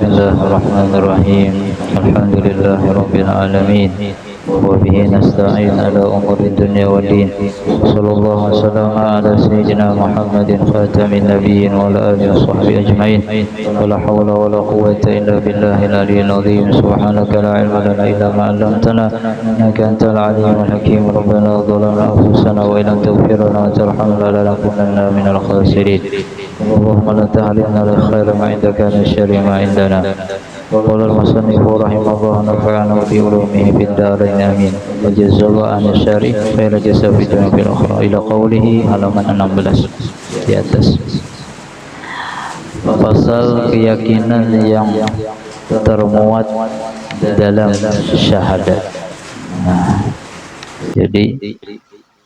Bismillahirrahmanirrahim. Alhamdulillahirabbil alamin. Wa bihi nasta'in ala umuri dunya waddin. Sallallahu wasallam ala sayyidina Muhammadin khatamin nabiyyin wa ala alihi washabbihi ajmain. Wa la hawla wa la quwwata illa billahil aliyyil azim. Subhanaka la ilma lana illa ma 'allamtana innaka antal alimul hakim. Rabbana zalamna anfusana wa illam taghfir lana wa tarhamna lanakunanna minal khasirin. Allahumma la tahrimna lil khairi ma indaka min syarri ma indana. Qala al-musannif rahimahullah nafa'ana bi ulumihi fid dharain amin. Wa jazzahu an syarri khaira jazaa fi dunya fil akhirah. Ila qawlihi halaman 16 di atas. Pasal keyakinan yang termuat dalam syahadat. Nah, jadi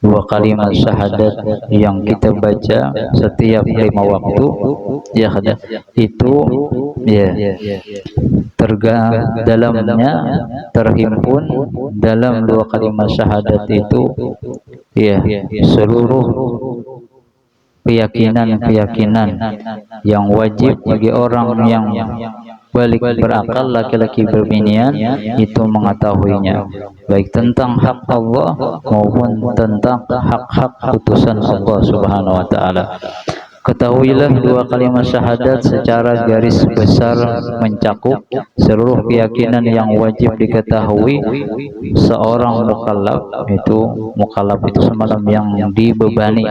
dua kalimat syahadat yang kita baca setiap 5 waktu ya itu ya dalamnya terhimpun dalam dua kalimat syahadat itu ya seluruh keyakinan yang wajib bagi orang yang balik berakal, laki-laki berbinian itu mengetahuinya, baik tentang hak Allah maupun tentang hak-hak utusan Allah Subhanahu wa taala. Ketahuilah dua kalimat syahadat secara garis besar mencakup seluruh keyakinan yang wajib diketahui seorang mukallaf itu semalam yang dibebani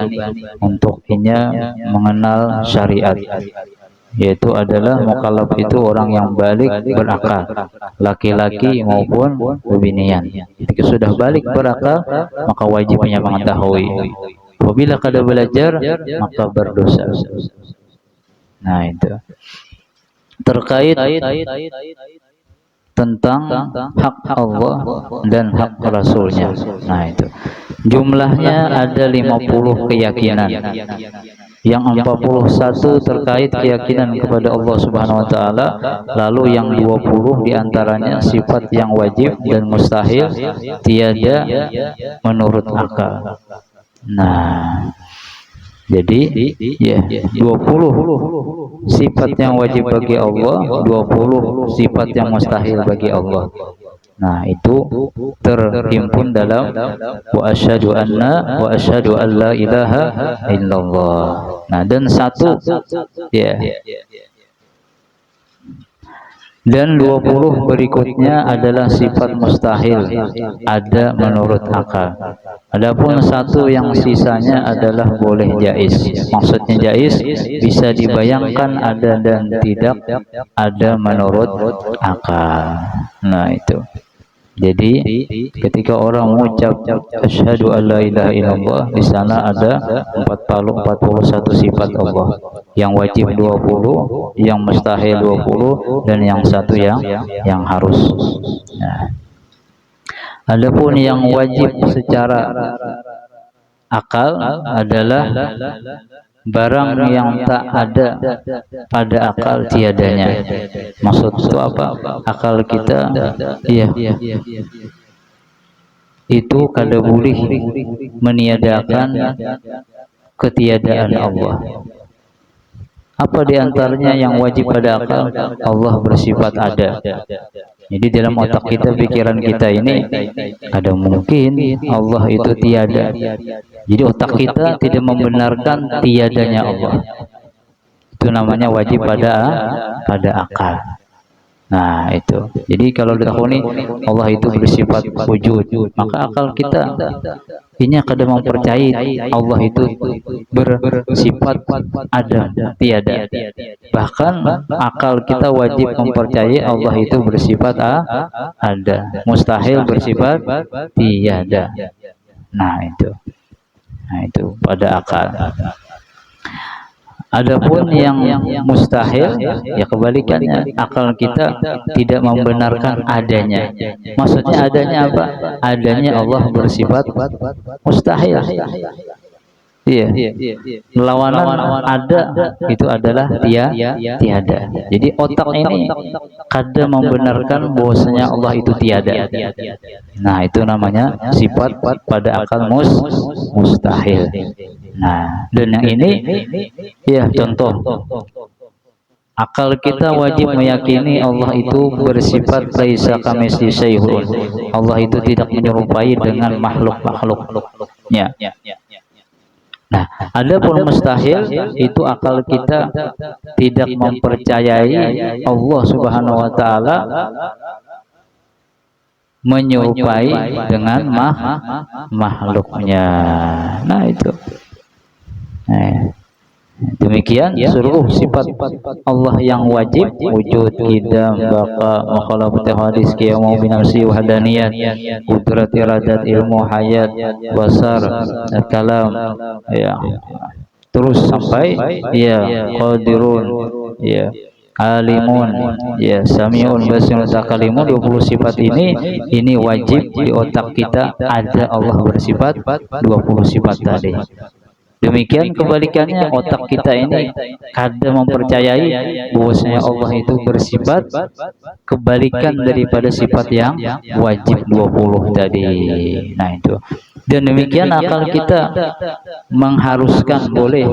untuk mengenal syariat, yaitu adalah mukallaf itu orang yang balik berakal, laki-laki maupun bebinian. Ketika sudah balik berakal maka wajibnya mengetahui. Apabila kada belajar maka berdosa. Nah, itu terkait tentang hak Allah dan hak Rasulnya. Nah, itu jumlahnya ada 50 keyakinan. Yang 41 terkait keyakinan kepada Allah Subhanahu wa taala, lalu yang 20 diantaranya sifat yang wajib dan mustahil tiada menurut akal. Nah, jadi ya 20 sifat yang wajib bagi Allah, 20 sifat yang mustahil bagi Allah. Nah, itu terhimpun dalam wa asyhadu an la ilaha illallah. Nah, dan satu ya dan 20 berikutnya adalah sifat mustahil ada menurut akal. Adapun satu yang sisanya adalah boleh jaiz. Maksudnya jaiz bisa dibayangkan ada dan tidak ada menurut akal. Nah, itu. Jadi ketika orang mengucap asyhadu alla ilaha illallah, di sana ada 41 sifat Allah. Yang wajib 20, yang mustahil 20, dan yang satu yang harus. Nah, adapun yang wajib secara akal adalah barang yang tak ada pada akal tiadanya. Maksud itu apa? Akal kita itu kada boleh meniadakan ketiadaan Allah. Apa diantaranya yang wajib pada akal? Allah bersifat ada. Jadi dalam otak kita, pikiran kita ini ada mungkin Allah itu tiada. Jadi otak kita tidak membenarkan tiadanya Allah. Itu namanya wajib pada akal. Nah, itu. Jadi kalau dikatakan Allah itu bersifat wujud, maka akal kita ini kada mempercayai Allah itu bersifat ada, tiada. Bahkan akal kita wajib mempercayai Allah itu bersifat ada, mustahil bersifat tiada. Nah, itu pada akal. Adapun yang mustahil ya kebalikannya, akal kita tidak membenarkan adanya. Maksudnya adanya apa? Adanya Allah bersifat mustahil. Iya. Lawanan ada itu adalah tiada. Jadi otak ini kada membenarkan bahwasanya Allah itu tiada. Nah, itu namanya sifat pada akal mustahil. Nah, dan yang ini ya contoh Akal kita wajib meyakini Allah itu bersifat laisa kamitslihi syai'un. Allah itu tidak menyerupai dengan makhluk-makhluknya. Nah, adapun mustahil itu akal kita tidak mempercayai Allah Subhanahu wa taala menyerupai dengan makhluknya. Nah, itu. Demikian seluruh sifat Allah yang wajib, wujud, qidam, baqa, mukhalafat hadis, qiyamah binafsi, wahdaniyat, qudrat, iradat, ilmu, hayat, basar, kalam, ya. Terus sampai ya qadirun, ya alimun, ya samiun, basirun, takalimun. 20 sifat ini wajib di otak kita ada Allah bersifat 20 sifat tadi. Demikian kebalikannya, otak kita ini kadang mempercayai bahwasanya Allah itu bersifat kebalikan daripada sifat yang wajib 20 tadi. Nah, itu. Dan demikian akal kita mengharuskan boleh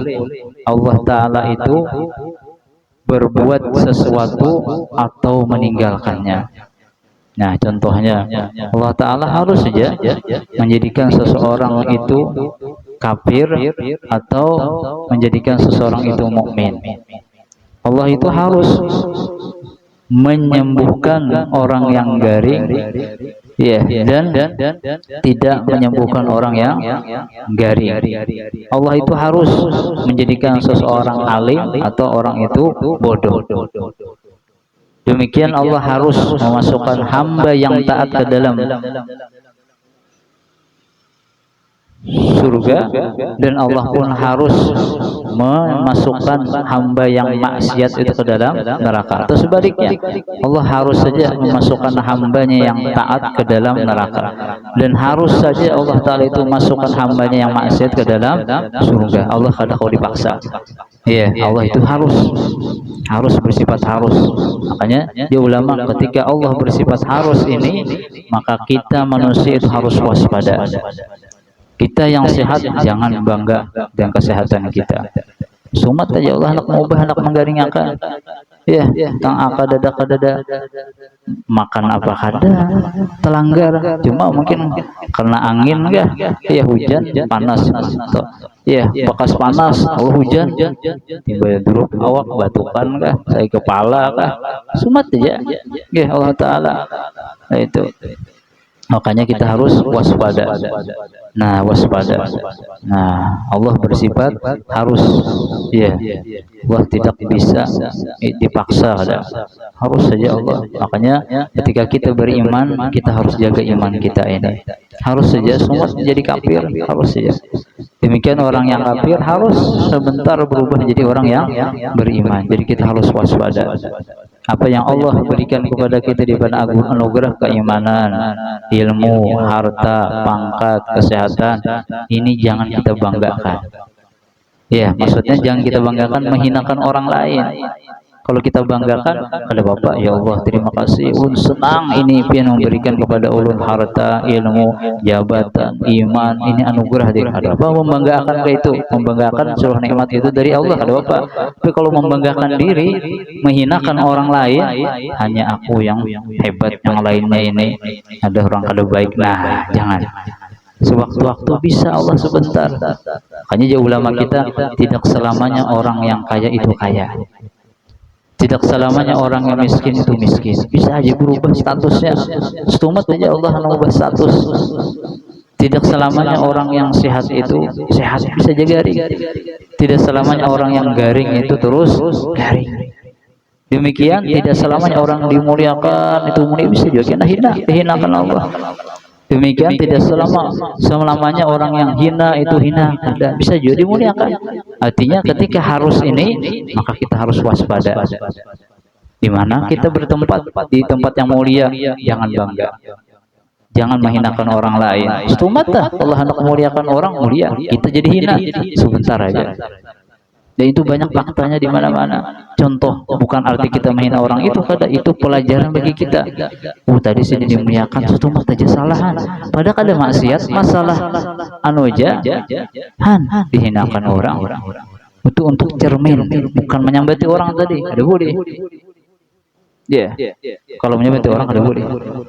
Allah Ta'ala itu berbuat sesuatu atau meninggalkannya. Nah, contohnya Allah Ta'ala harus saja menjadikan seseorang itu kafir atau menjadikan seseorang itu mukmin. Allah itu harus menyembuhkan orang yang garing, ya, dan tidak menyembuhkan orang yang garing. Allah itu harus menjadikan seseorang alim atau orang itu bodoh. Demikian Allah harus memasukkan hamba yang taat ke dalam surga, dan Allah pun harus memasukkan hamba yang maksiat itu ke dalam neraka. Atau sebaliknya, Allah harus saja memasukkan hambanya yang taat ke dalam neraka, dan harus saja Allah Ta'ala itu masukkan hambanya yang maksiat ke dalam surga. Allah kadang kau dipaksa. Iya, Allah itu harus bersifat harus. Makanya dia ulama, ketika Allah bersifat harus ini, maka kita manusia itu harus waspada. Kita yang sehat jangan bangga dengan kesehatan kita. Sumat aja Allah hendak mengubah, hendak menggaringkan. Ya, tang akadada makan apa kada telanggar, cuma mungkin karena angin enggak, ya hujan panas, ya bekas panas, kalau hujan tiba drop awak batukan kah, saya kepala kah, sumat aja. Ya Allah Ta'ala. Nah, itu. Makanya kita harus waspada. Nah, waspada. Nah, Allah bersifat harus, ya. Allah tidak bisa dipaksa, harus saja Allah. Makanya ketika kita beriman, kita harus jaga iman kita ini. Harus saja semua menjadi kafir, harus saja. Demikian orang yang kafir harus sebentar berubah menjadi orang yang beriman. Jadi kita harus waspada. Apa yang Allah berikan kepada kita di pada anugerah keimanan, ilmu, harta, pangkat, kesehatan, ini jangan kita banggakan. Ya, maksudnya jangan kita banggakan menghinakan orang lain. Kalau kita banggakan, ada Bapak, ya Allah terima kasih, senang ini pian memberikan kepada ulun harta, ilmu, jabatan, iman, ini anugerah dari ada Bapak. Membanggakan ke itu, membanggakan seluruh nikmat itu dari Allah, ada Bapak. Tapi kalau membanggakan diri, menghinakan orang lain, hanya aku yang hebat, yang lainnya ini ada orang kada baik. Nah, jangan. Sewaktu-waktu bisa Allah sebentar. Makanya jauh ulama kita, tidak selamanya orang yang kaya itu kaya. Tidak selamanya orang yang miskin itu miskin. Bisa aja berubah statusnya. Setumat aja Allah mengubah status. Tidak selamanya orang yang sehat itu sehat, bisa jadi garing. Tidak selamanya orang yang garing itu terus garing. Demikian tidak selamanya orang dimuliakan itu mulia, bisa juga dihinakan Allah. Demikian tidak selamanya orang yang hina itu hina, ada bisa juga dimuliakan. Artinya ketika harus ini, maka kita harus waspada. Di mana kita bertempat di tempat yang mulia, jangan bangga, jangan menghinakan orang lain. Setumata Allah hendak memuliakan orang mulia, kita jadi hina sebentar aja. Dan itu banyak faktanya di mana-mana. Contoh, bukan arti kita menghina orang itu, kada itu pelajaran bagi kita. Tadi sini dimuliakan, suatu aja salahan. Padahal kada maksiat, masalah anu aja, dihinakan orang. untuk cermin, bukan menyambati orang tadi. Ada boleh. Ya, kalau menyebut orang ada boleh.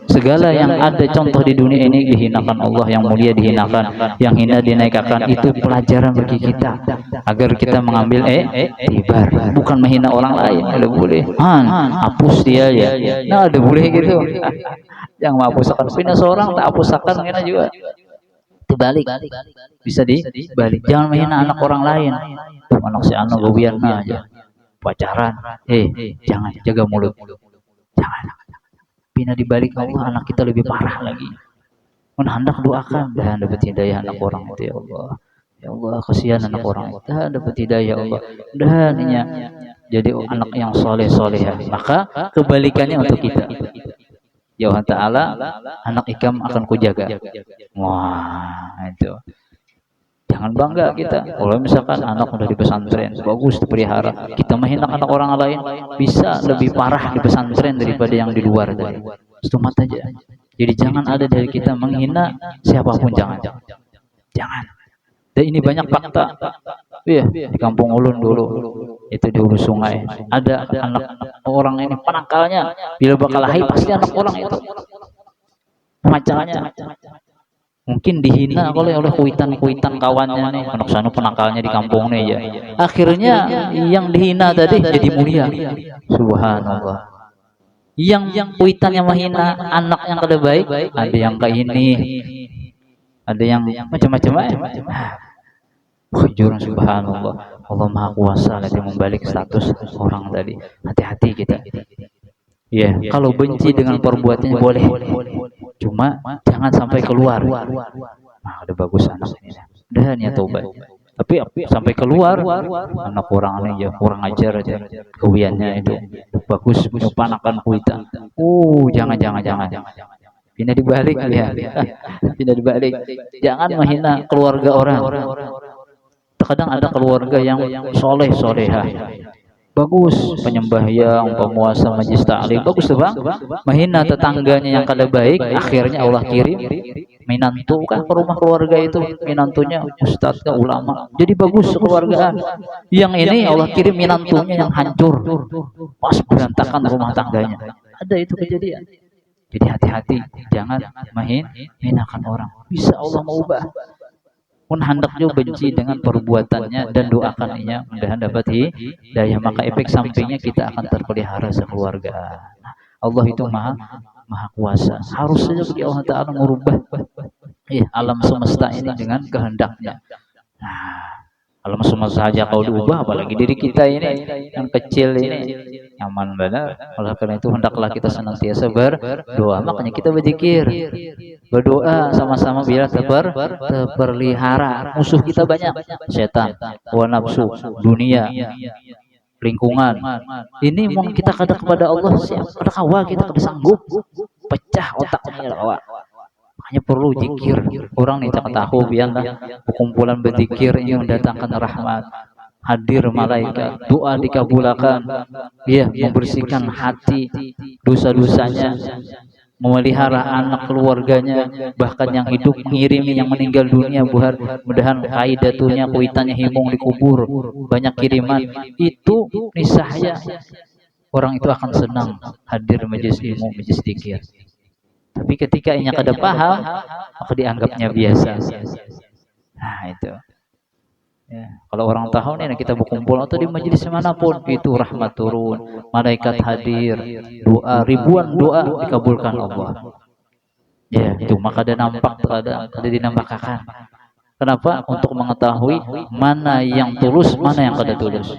Segala yang ada contoh di dunia ini dihinakan Allah, yang mulia dihinakan, yang hina dinaikkan. Itu pelajaran bagi kita agar kita mengambil tibar, bukan menghina orang lain. Ada boleh. Hapus dia ya. Nah, ada boleh gitu. Yang menghapuskan hina seorang tak hapuskan hina juga. Dibalik, bisa dibalik. Jangan menghina anak orang lain. Anak si anak gobian aja. Pacaran, jangan, jaga mulut. Jangan. Bina dibalik Allah, anak kita lebih parah lagi. Hendak doakan dan dapat hidayah anak orang itu ya Allah. Ya Allah, kasihan anak orang itu dapat hidayah Allah. Dan jadi anak yang soleh-solehah. Maka kebalikannya untuk kita. Ya Allah Ta'ala, anak ikam akan kujaga. Wah, itu. Jangan bangga kita. Kalau misalkan anak udah di pesantren, bagus dipelihara. Kita menghina anak orang lain, bisa lebih parah di pesantren daripada yang di luar tadi. Setumat aja. Jadi jangan ada dari kita menghina siapapun, jangan. Dan ini banyak fakta. Iya, di Kampung Ulun dulu, itu di hulu sungai. Ada anak orang ini penakalnya, bila bakal lahir pasti anak orang itu. Macamnya. Mungkin dihina oleh kuitan kawannya nih, anak sana penakalnya di kampung nih ya. Akhirnya yang dihina tadi jadi mulia. Subhanallah. Yang kuitannya menghina anak yang kada baik, ada yang kayak ini, ada yang macam-macam. Jujur, subhanallah. Allah Maha Kuasa nanti membalik status orang tadi. Hati-hati kita. Ya, kalau benci dengan perbuatannya boleh. Cuma jangan sampai keluar. Nah, udah bagus anak ini. Udah niat tobat. Tapi sampai keluar anak orang ini ya kurang ajar aja. Kewiannya itu bagus panakan kuitan. Jangan. Pindah dibalik ya. Pindah dibalik. Jangan menghina keluarga orang. Terkadang ada keluarga yang solehah. Bagus, penyembahyang, pemuasa, majlis taklim, bagus tuh bang. Menghina tetangganya yang kada baik, akhirnya Allah kirim minantu kan ke rumah keluarga itu, minantunya ustadz ke ulama. Jadi bagus keluargaan. Yang ini Allah kirim minantunya yang hancur, pas berantakan rumah tangganya. Ada itu kejadian. Jadi hati-hati, jangan menghinakan orang. Bisa Allah mengubah. Pun hendaknya benci dengan perbuatannya dan doakannya mudah-mudahan dapat hidayah, maka efek sampingnya kita akan terpelihara sekeluarga. Allah itu maha kuasa. Harus saja bagi Allah Ta'ala merubah alam semesta ini dengan kehendaknya. Alam semesta saja kau diubah, apalagi diri kita ini yang kecil ini nyaman benar. Oleh karena itu hendaklah kita senantiasa berdoa. Makanya kita berzikir, berdoa sama-sama biar terpelihara. Musuh kita banyak, setan, hawa nafsu, dunia, lingkungan. Ini mau kita kada kepada Allah, kada kawa kita kada sanggup, pecah otaknya kawa. Makanya perlu zikir. Orang nih tak tahu biarlah perkumpulan berzikir ini mendatangkan rahmat. Hadir malaikat, doa dikabulkan, membersihkan hati dosa-dosanya, memelihara anak keluarganya, bahkan yang hidup mengirimi yang meninggal dunia, mudah-mudahan kaidatunya kuitannya himung dikubur, banyak kiriman. Itu niscaya orang itu akan senang hadir majelis ilmu, majelis zikir. Tapi ketika inya kada paham, maka dianggapnya biasa. Nah itu. Ya, kalau orang tahu nih kita berkumpul atau di majelis manapun, itu rahmat turun, malaikat hadir, doa ribuan doa dikabulkan Allah. Ya, itu maka ada nampak ada dinampakkan. Kenapa? Untuk mengetahui mana yang tulus, mana yang kada tulus.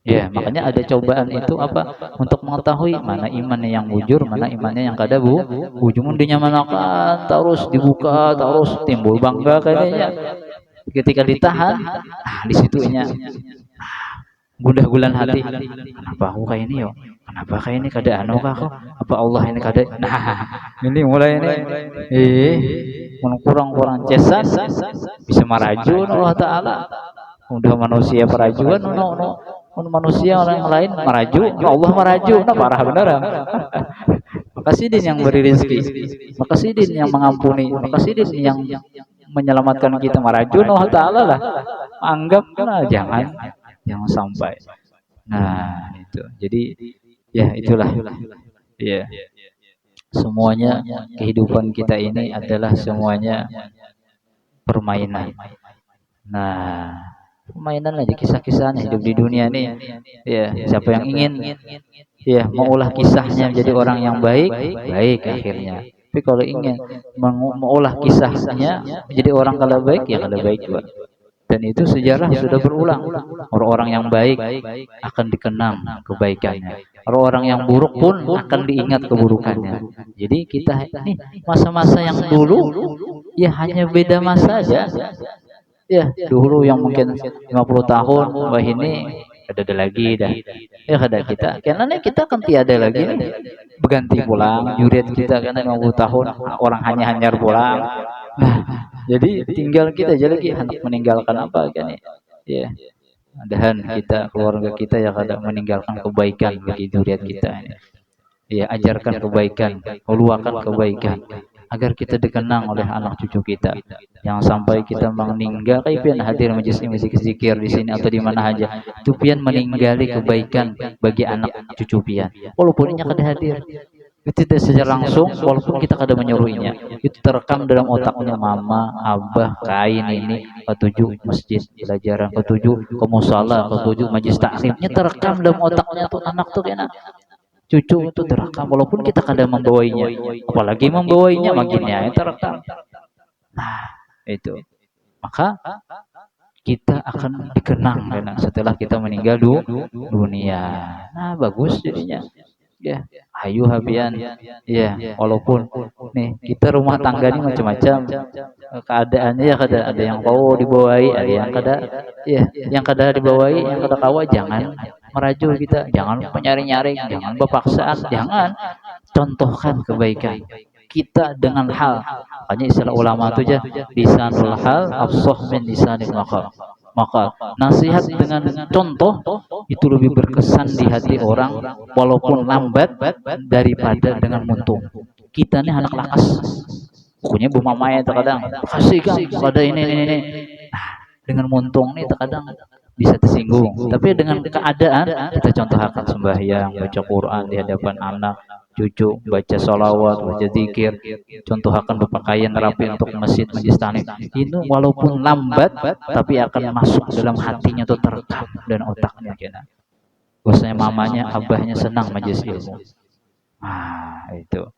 Ya, makanya ada cobaan itu apa? Untuk mengetahui mana imannya yang bujur, mana imannya yang kada bujur. Dinyamanakan, terus dibuka, terus timbul bangga kayaknya. Ketika ditahan, di situnya gundah gulan hati. Kenapa aku kayak ini yo? Kenapa kayak ini kada anu aku? Apa Allah ini kada? Nah, ini mulai ini. Kurang cesan bisa marajun Allah Ta'ala. Udah manusia perajuan, manusia orang lain meraju, Allah meraju, parah beneran. Maka sidin yang beri rezeki, maka sidin yang mengampuni, maka sidin yang menyelamatkan kita marajun Allah Ta'ala lah. Anggap lah, jangan sampai. Nah, itu. Jadi ya itulah. Ya. Semuanya kehidupan kita ini adalah semuanya permainan. Nah, permainan aja kisah-kisahnya hidup di dunia ini. Ya, siapa yang ingin ya mengolah kisahnya menjadi orang yang baik, baik akhirnya. Tapi kalau ingin mengolah kisahnya menjadi orang kalau baik, ya kalau baik juga. Dan itu sejarah sudah berulang. Orang-orang yang baik akan dikenang kebaikannya. Orang-orang yang buruk pun akan diingat keburukannya. Jadi kita ini masa-masa yang dulu ya hanya beda masa aja. Ya, dulu yang mungkin 50 tahun, wah ini ada lagi dah. Ya ada kita, karena kita kan tiada lagi nih. Berganti pulang, juriat kita karena 50 tahun, orang hanya pulang. Nah, jadi tinggal kita aja lagi hendak meninggalkan apa kan ya. Mudahan kita, keluarga kita yang ada meninggalkan kebaikan bagi zuriat kita ini. Ya, ajarkan kebaikan, luahkan kebaikan agar kita dikenang oleh anak cucu kita. Jangan sampai kita meninggal kayak pian hadir majelis zikir di sini atau di mana aja. Itu pian meninggali kebaikan bagi anak cucu pian. Walaupun inya kada hadir. Itu tidak secara langsung, walaupun kita kada menyuruhnya, itu terekam dalam otaknya mama, abah, kain ini, ketujuh masjid pelajaran, ketujuh ke musala, ketujuh majlis taklimnya terekam dalam otaknya tuh anak tuh kena cucu itu terekam, walaupun kita kada membawainya, apalagi membawainya makinnya terekam. Nah itu, maka kita akan dikenang karena setelah kita meninggal dunia. Nah bagus jadinya. Ya, ayo habian. Ya, walaupun nih kita rumah tangga ini macam-macam keadaannya ya ada yang mau dibawahi, ada yang kada ya, yang kada dibawahi, yang kada kawa jangan meraju kita, jangan menyaring-nyaring, jangan berpaksaan, jangan contohkan kebaikan kita dengan hal. Makanya istilah ulama itu aja lisanul hal afsah min lisanil maqal. Maka nasihat dengan contoh itu lebih berkesan di hati orang walaupun lambat daripada dengan muntung. Kita ini anak lakas, pokoknya bu mamanya terkadang kasih kan pada ini. Nah, dengan muntung nih terkadang bisa tersinggung. Tapi dengan keadaan kita contoh akan sembahyang, baca Quran di hadapan anak, cucu, baca sholawat, baca zikir, contoh akan berpakaian rapi untuk masjid majlis taklim. Ini walaupun lambat, tapi akan masuk dalam hatinya tuh terekam dan otaknya kena. Biasanya mamanya, abahnya senang majlis ilmu. Ah itu.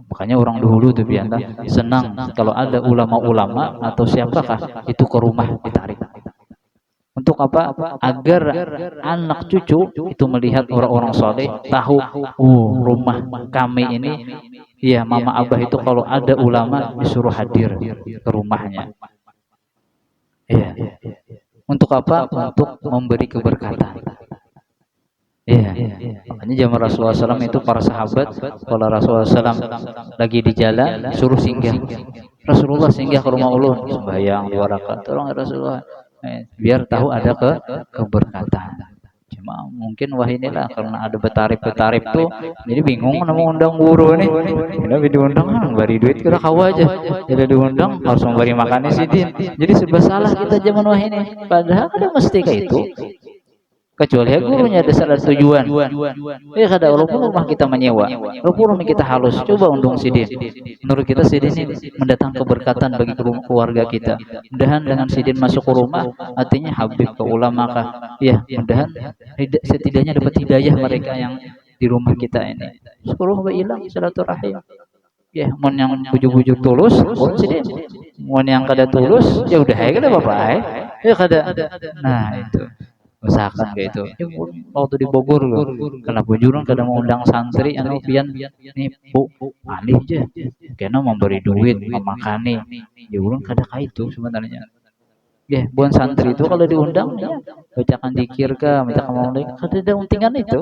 Makanya orang dulu tuh biasa senang kalau ada ulama-ulama atau siapakah itu ke rumah ditarik. Untuk apa? Agar anak cucu itu melihat orang-orang soleh, tahu, rumah kami ini, ya mama abah itu kalau ada ulama disuruh hadir ke rumahnya. Iya. Untuk apa? Untuk memberi keberkatan. Iya. Makanya zaman Rasulullah SAW itu para sahabat, kalau Rasulullah SAW lagi di jalan, suruh singgah. Rasulullah singgah ke rumah ulun, sembahyang 2 rakaat. Tolong Rasulullah. Biar tahu ada keberkatan. Cuma mungkin wah inilah karena ada betarip tuh jadi bingung mau undang guru nih. Udah diundang beri duit kira kawa aja. Jadi diundang harus memberi makannya sidin. Jadi serba salah kita zaman wah ini. Padahal ada mesti kayak itu. Kecuali gurunya ada salah tujuan. Ya kada walaupun rumah kita menyewa, walaupun rumah kita halus, coba undang sidin. Menurut kita sidin ini mendatang keberkatan bagi keluarga kita. Mudahan dengan sidin masuk ke rumah, artinya habib ke ulama kah? Ya, mudahan setidaknya dapat hidayah mereka yang di rumah kita ini. Suruh hilang silaturahim. Ya, mon yang bujuk-bujuk tulus, bon sidin. Mon yang kada tulus, ya udah aja kada apa-apa. Ya kada. Nah, itu. Usahakan kayak itu. Ya, waktu di Bogor loh, karena bujurun kadang mau undang santri, anu pian nih bu, alih aja, karena memberi duit, memakani, ya urun kada kayak itu sebenarnya. Ya, bukan santri itu kalau diundang, ya bacakan dikir kah, bacakan mau kada ada untingan itu.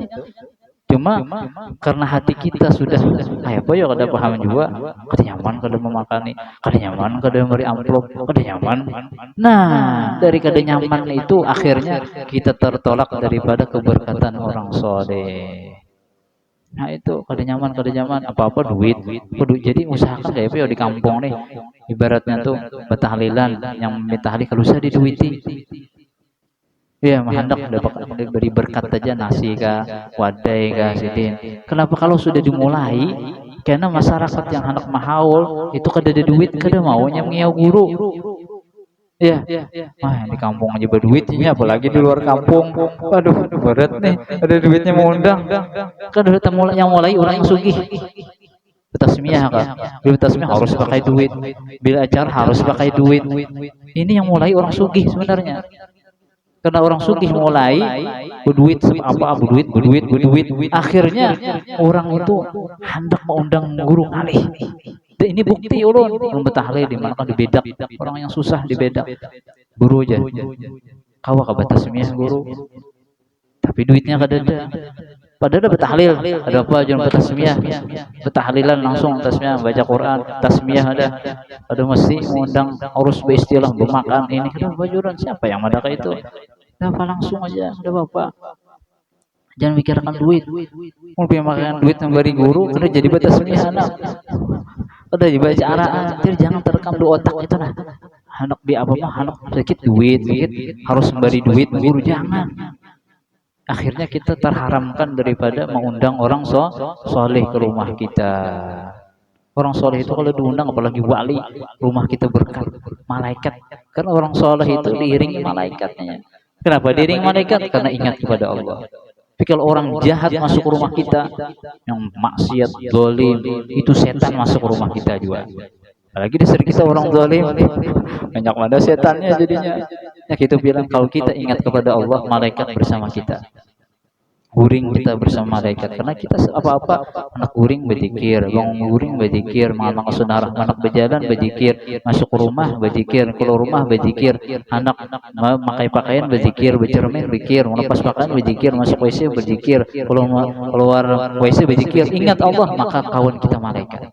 Cuma karena hati kita sudah kayak apa ya kada paham juga, kada nyaman kada memakani, kada nyaman kada memberi amplop, kada nyaman. Nah, dari kada nyaman itu akhirnya kita tertolak daripada keberkatan orang soleh. Nah itu kada nyaman apa-apa duit. Kudu jadi usahakan kayak di kampung nih. Ibaratnya tuh betahlilan yang betahli kalau usah diduiti. Iya, hendak dapat beri berkat aja nasi kah, wadai kah, sidin. Kenapa kalau sudah dimulai? Karena masyarakat yang hendak mahaul itu kada ada duit, kada maunya mengiau guru. Iya, wah di kampung aja berduitnya, apalagi di luar kampung. Waduh, berat nih, ada duitnya mau undang. Kan udah mulai yang mulai orang yang sugih. Tasmiyah kan, bila tasmiyah harus pakai duit, bila acara harus pakai duit. Ini yang mulai orang sugih sebenarnya. Karena orang sugih mulai berduit apa berduit akhirnya orang itu hendak mengundang guru ngalih. Ini bukti ulun betahlil di mana kan dibedak orang yang susah dibedak guru aja kawa ka batas semia guru tapi duitnya kada ada padahal ada betahlil ada apa jangan tasmiyah betahlilan langsung tasmiyah baca Quran tasmiyah ada mesti mengundang urus beristilah bermakan ini kada bajuran siapa yang madaka itu apa langsung aja udah bapak jangan mikirkan duit mau punya makan duit memberi guru kena jadi batas semia anak udah dibaca araan jadi jangan terekam di otak itu nah anak di apa mah anak sedikit duit harus memberi duit guru jangan akhirnya kita terharamkan daripada mengundang orang soleh ke rumah kita. Orang soleh itu kalau diundang apalagi wali rumah kita berkat malaikat karena orang soleh itu diiringi malaikatnya. Kenapa diiringi malaikat? Karena ingat kepada Allah. Tapi kalau orang jahat masuk ke rumah kita yang maksiat zalim itu setan masuk ke rumah kita juga. Apalagi di sekitar kita orang zalim banyak mana setannya jadinya. Ya kita bilang kalau kita ingat kepada Allah malaikat bersama kita. Guring kita bersama malaikat karena kita apa-apa anak guring berzikir, bangun guring berzikir, mengamalkan sunnah anak berjalan berzikir, masuk ke rumah berzikir, keluar rumah berzikir, anak memakai pakaian berzikir, bercermin berzikir, melepas pakaian berzikir, masuk WC berzikir, keluar WC berzikir, ingat Allah maka kawan kita malaikat.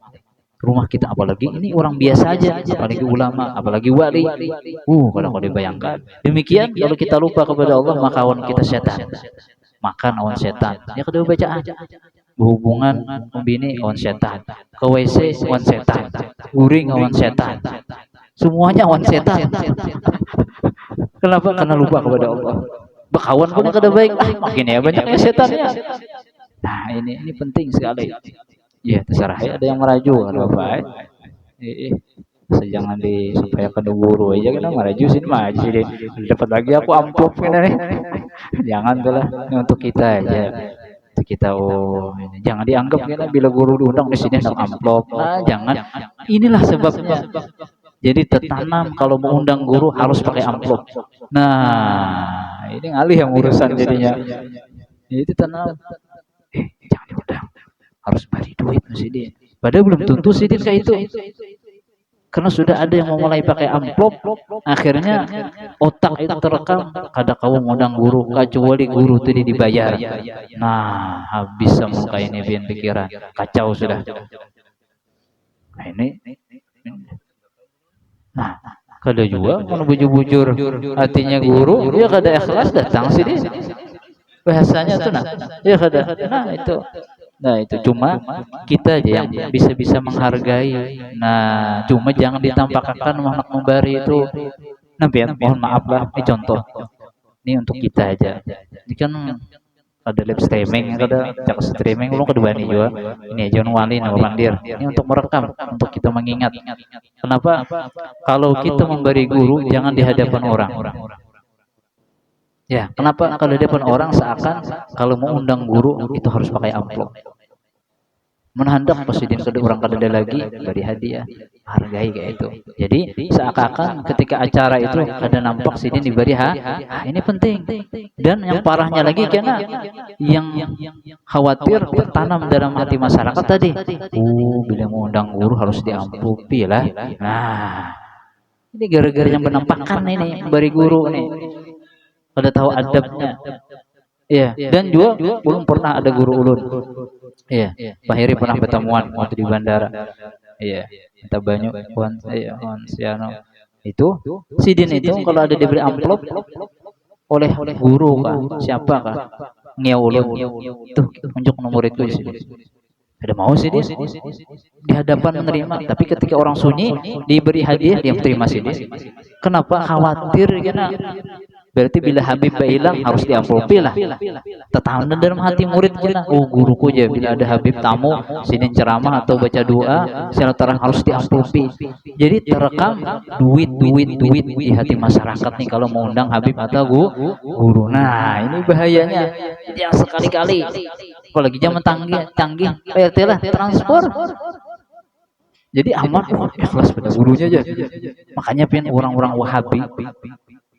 Rumah kita apalagi ini orang biasa aja, apalagi ulama, apalagi wali. Kalau dibayangkan. Demikian kalau kita lupa kepada Allah maka kawan kita setan. Makan awan setan. Ya kedua bacaan. Berhubungan pembini awan setan. Ke WC awan setan. Guring awan setan. Semuanya awan setan. Kenapa? Karena lupa kepada Allah. Berkawan pun kada baik. Makin ya banyaknya setannya. Nah ini penting sekali. Ya terserah ya ada yang meraju ada apa? Jangan supaya kena guru aja kan maraju sini maju sini dapat lagi aku amplop ini jangan tuh lah ini untuk kita aja untuk kita ini. Jangan dianggap kita bila guru diundang di sini nak amplop jangan inilah sebabnya jadi tertanam kalau mengundang guru harus pakai amplop nah ini ngalih yang urusan jadinya itu tanam jangan diundang harus beri duit mesti dia padahal belum tentu sih kayak itu karena sudah ada yang memulai pakai amplop akhirnya otak itu terekam kada kau ngundang guru kecuali guru tadi dibayar nah habis muka ini pikiran kacau sudah nah ini nah kada juga mau bujur-bujur hatinya guru dia kada ikhlas datang sini bahasanya tuh nah dia kada nah itu cuma kita aja yang bisa menghargai nah cuma jangan ditampakkan anak memberi itu nabi mohon maaf lah ini contoh ini untuk kita aja ini kan ada live streaming ada cak streaming belum kedua nih juga ini aja wali landir ini untuk merekam untuk kita mengingat kenapa kalau kita memberi guru jangan di hadapan orang ya kenapa kalau di hadapan orang seakan kalau mau undang guru itu harus pakai amplop menhandak presiden kedua orang kada lagi beri hadiah hargai kayak itu jadi seakan-akan ketika acara itu ada nampak sidin diberi ini penting dan yang parahnya lagi karena yang khawatir tertanam dalam hati masyarakat tadi bila mau undang guru harus diampupi lah nah ini gara-gara yang menampakkan ini beri guru nih pada tahu adabnya iya dan juga belum pernah ada guru ulun iya Pak Heri pernah pertemuan waktu di bandara iya kita banyak siano itu sidin itu kalau ada diberi amplop oleh guru kah siapa kah ngew ulun. Tuh, unjuk muridku di sini. Ada mau sih dia di hadapan menerima, tapi ketika orang sunyi diberi hadiah dia terima sih dia. Kenapa? Khawatir kena. Berarti bila Habib hilang harus diamplopi lah. Tetanda dalam hati murid kena. Oh guruku aja bila ada Habib tamu sini ceramah atau baca doa, silaturahmi harus diamplopi. Jadi terekam duit di hati masyarakat nih kalau mau undang Habib atau guru. Nah ini bahayanya. Jadi yang sekali-kali apalagi zaman canggih PRT lah transfer. Jadi aman, ikhlas pada gurunya aja. Makanya pengen orang-orang Wahabi,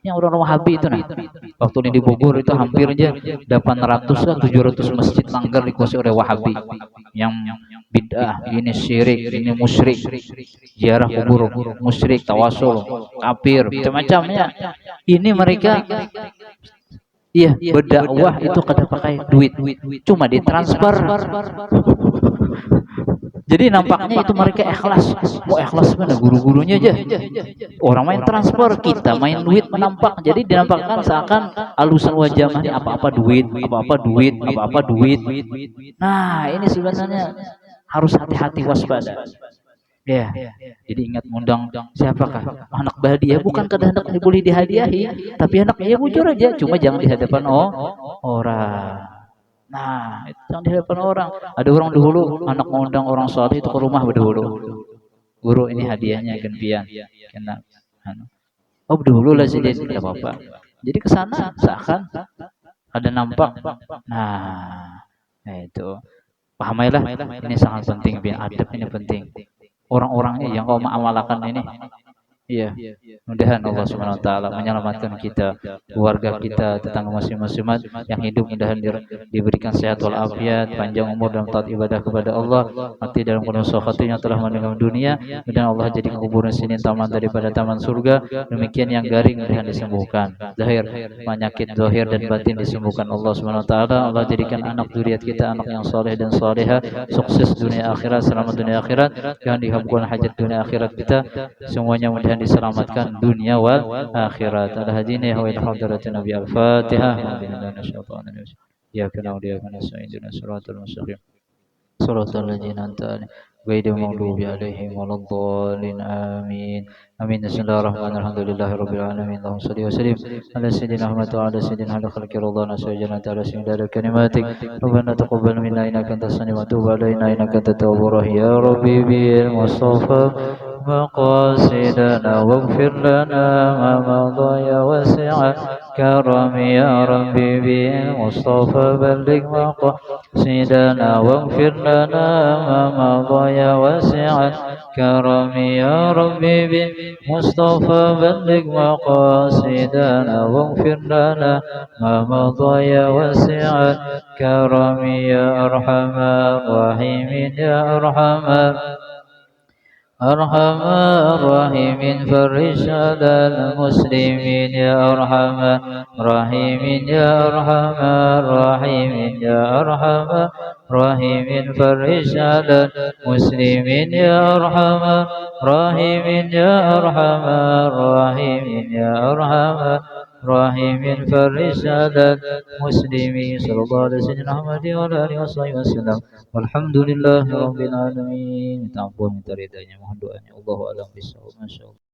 yang orang Wahabi itu nah, waktu ini di Bogor itu hampir aja 800 atau 700 masjid langgar dikuasai oleh Wahabi, yang bid'ah, ini syirik, ini musyrik, ziarah kubur musyrik, tawasul, kafir, macam-macamnya. Ini mereka iya berdakwah itu kada pakai duit, cuma ditransfer. Jadi nampaknya itu mereka ikhlas. Mau ikhlas mana guru-gurunya aja. Orang main transfer, kita main duit menampak. Jadi dinampakkan seakan alusan wajah ini apa-apa duit, apa-apa duit, apa-apa duit. Nah, ini sebenarnya harus hati-hati waspada. Ya, jadi ingat mengundang siapakah? Anak bahagia bukan kada hendak boleh dihadiahi, tapi anaknya ya bujur aja, cuma jangan di hadapan orang. Nah, itu yang di hadapan orang. Ada orang dahulu anak mengundang orang soleh itu ke rumah berdahulu. Guru ini hadiahnya gempian. Kena. Oh berdahulu lah sih dia tidak apa-apa. Jadi ke sana seakan ada nampak. Nah, itu pahamailah. Ini sangat penting, biar adab ini penting. Orang-orangnya yang kau mengamalkan ini. Iya, mudah-mudahan Allah Subhanahu wa taala menyelamatkan kita, keluarga kita, tetangga masing-masing yang hidup mudah-mudahan diberikan sehat walafiat, panjang umur dan taat ibadah kepada Allah, mati dalam kondisi khatirnya telah meninggal dunia, dan Allah jadi kuburan sini taman daripada taman surga. Demikian yang garing mudah disembuhkan, zahir penyakit zahir dan batin disembuhkan Allah Subhanahu wa taala. Allah jadikan anak zuriat kita anak yang soleh dan soleha, sukses dunia akhirat, selamat dunia akhirat, yang dikabulkan hajat dunia akhirat kita semuanya, mudah diselamatkan dunia wal akhirat. Al-hadini wa ila hadratin Nabi Al-Fatihah. Ya kana dia kana sayyidina siratal mustaqim. Siratal ladzina an'amta ghairil maghdubi alaihim waladdallin. Amin. Amin. Bismillahirrahmanirrahim. Alhamdulillahirabbil alamin. Allahumma shalli wa sallim ala sayyidina Muhammad wa ala sayyidina khalqi radana sayyidina ta'ala sayyidina kalimatik. Rabbana taqabbal minna innaka antas samiul wa tub alaina innaka antat tawwabur rahim. Ya rabbi bil mustafa مقاصدنا واغفر لنا ما مضى يا واسع الكرم يا ربي بالمصطفى بلغ مقاصدنا واغفر لنا ما مضى يا واسع الكرم يا ربي بالمصطفى بلغ مقاصدنا واغفر لنا ما مضى يا واسع الكرم يا أرحم الراحمين يا أرحم أرحم الراحمين فرج على المسلمين يا أرحم الراحمين يا أرحم الراحمين يا أرحم الراحمين فرج على المسلمين يا أرحم الراحمين يا أرحم الراحمين يا أرحم الراحمين فرج على المسلمين. صلى الله عليه وسلم محمد وعلى آله وصحبه وسلم. Walhamdulillahi rabbil alamin. Minta ampun, minta ridhanya, mohon doanya. Allahu a'lam bishawab. Masyaallah.